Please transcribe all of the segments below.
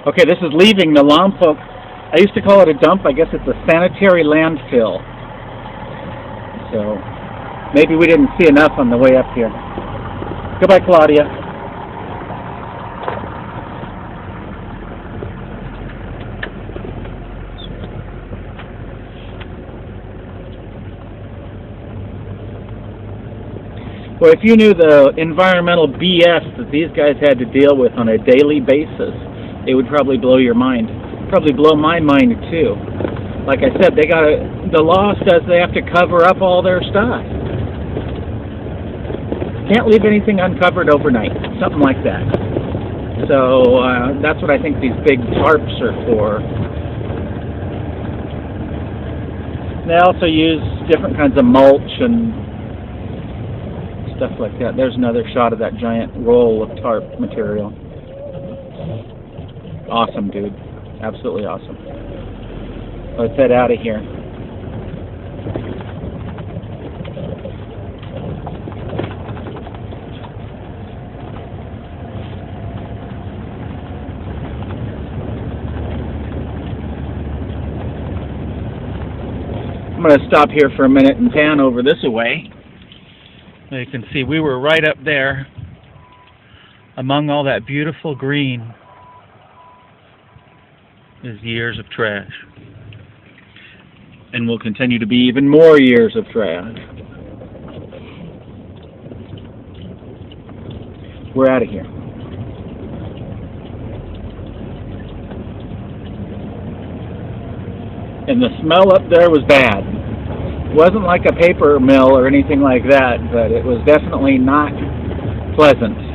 Okay, this is leaving the Lompoc. I used to call it a dump. I guess it's a sanitary landfill. So maybe we didn't see enough on the way up here. Goodbye, Claudia. Well, if you knew the environmental BS that these guys had to deal with on a daily basis, it would probably blow your mind. Probably blow my mind too. Like I said, the law says they have to cover up all their stuff. Can't leave anything uncovered overnight, something like that. So that's what I think these big tarps are for. They also use different kinds of mulch and stuff like that. There's another shot of that giant roll of tarp material. Awesome, dude. Absolutely awesome. Let's head out of here. I'm going to stop here for a minute and pan over this way. You can see we were right up there among all that beautiful green. Is years of trash. And will continue to be even more years of trash. We're out of here. And the smell up there was bad. It wasn't like a paper mill or anything like that, but it was definitely not pleasant.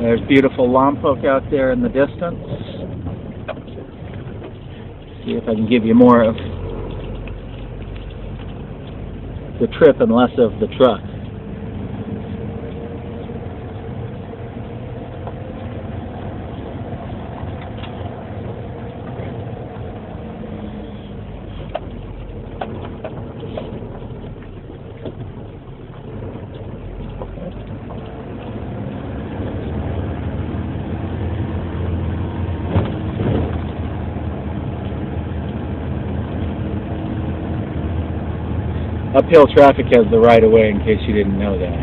There's beautiful Lompoc out there in the distance. See if I can give you more of the trip and less of the truck. Uphill traffic has the right of way, in case you didn't know that.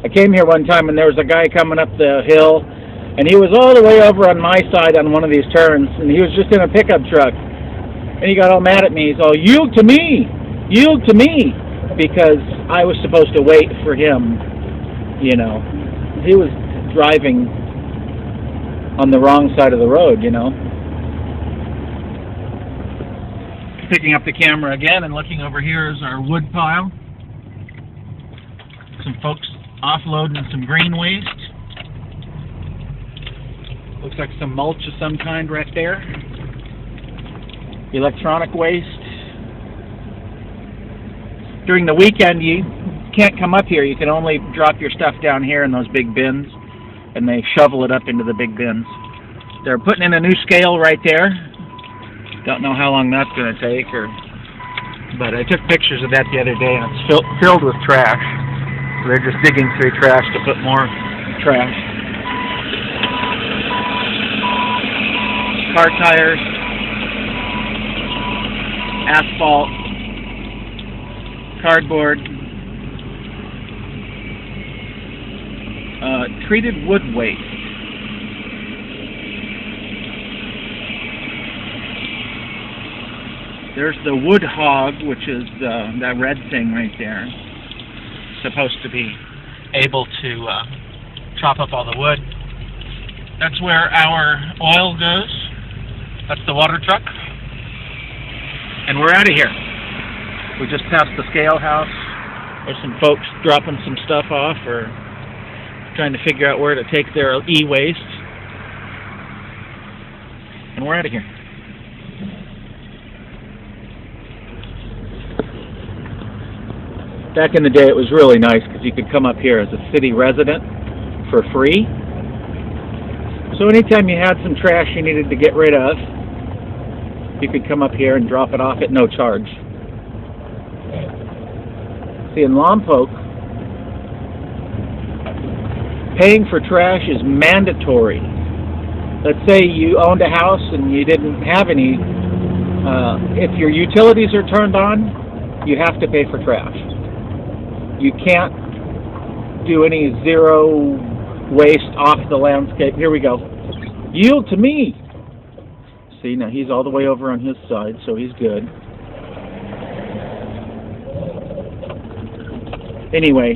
I came here one time and there was a guy coming up the hill, and he was all the way over on my side on one of these turns, and he was just in a pickup truck. And he got all mad at me. He's all, "Yield to me! Yield to me!" Because I was supposed to wait for him, you know. He was driving on the wrong side of the road, you know. Picking up the camera again and looking over here is our wood pile. Some folks offloading some green waste. Looks like some mulch of some kind right there. Electronic waste. During the weekend you can't come up here. You can only drop your stuff down here in those big bins, and they shovel it up into the big bins. They're putting in a new scale right there. Don't know how long that's going to take, but I took pictures of that the other day, and it's filled with trash. So they're just digging through trash to put more trash. Car tires, asphalt, cardboard, treated wood waste. There's the wood hog, which is that red thing right there. Supposed to be able to chop up all the wood. That's where our oil goes. That's the water truck. And we're out of here. We just passed the scale house. There's some folks dropping some stuff off or trying to figure out where to take their e-waste. And we're out of here. Back in the day, it was really nice because you could come up here as a city resident for free. So anytime you had some trash you needed to get rid of, you could come up here and drop it off at no charge. See, in Lompoc, paying for trash is mandatory. Let's say you owned a house and you didn't have any. If your utilities are turned on, you have to pay for trash. You can't do any zero waste off the landscape. Here we go. Yield to me. See, now he's all the way over on his side, so he's good. Anyway,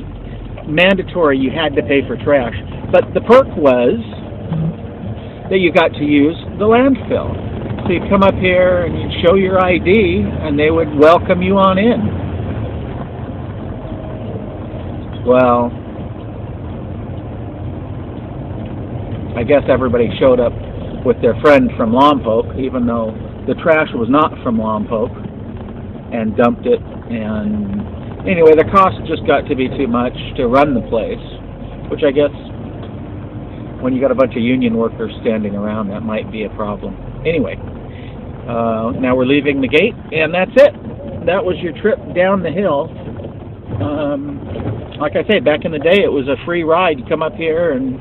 mandatory, you had to pay for trash. But the perk was that you got to use the landfill. So you'd come up here and you'd show your ID and they would welcome you on in. Well, I guess everybody showed up with their friend from Lompoc, even though the trash was not from Lompoc, and dumped it. And anyway, the cost just got to be too much to run the place, which I guess when you got a bunch of union workers standing around, that might be a problem. Anyway, now we're leaving the gate, and that's it. That was your trip down the hill. Like I say, back in the day, it was a free ride. You come up here, and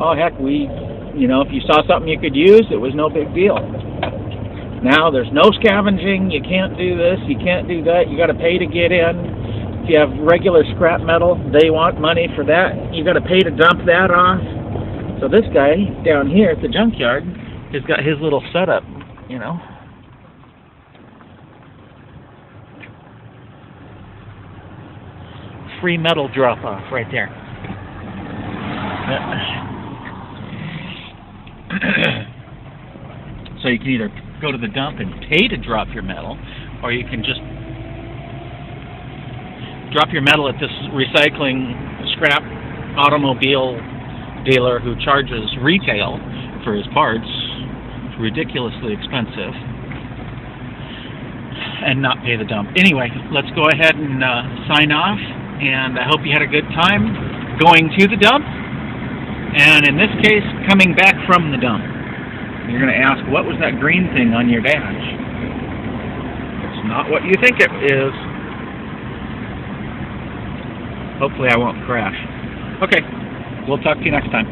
oh heck, if you saw something you could use, it was no big deal. Now there's no scavenging. You can't do this. You can't do that. You got to pay to get in. If you have regular scrap metal, they want money for that. You got to pay to dump that off. So this guy down here at the junkyard has got his little setup, Free metal drop-off right there. So you can either go to the dump and pay to drop your metal, or you can just drop your metal at this recycling scrap automobile dealer who charges retail for his parts. It's ridiculously expensive, and not pay the dump. Anyway, let's go ahead and sign off, and I hope you had a good time going to the dump, and in this case, coming back from the dump. You're going to ask, what was that green thing on your dash? It's not what you think it is. Hopefully I won't crash. Okay, we'll talk to you next time.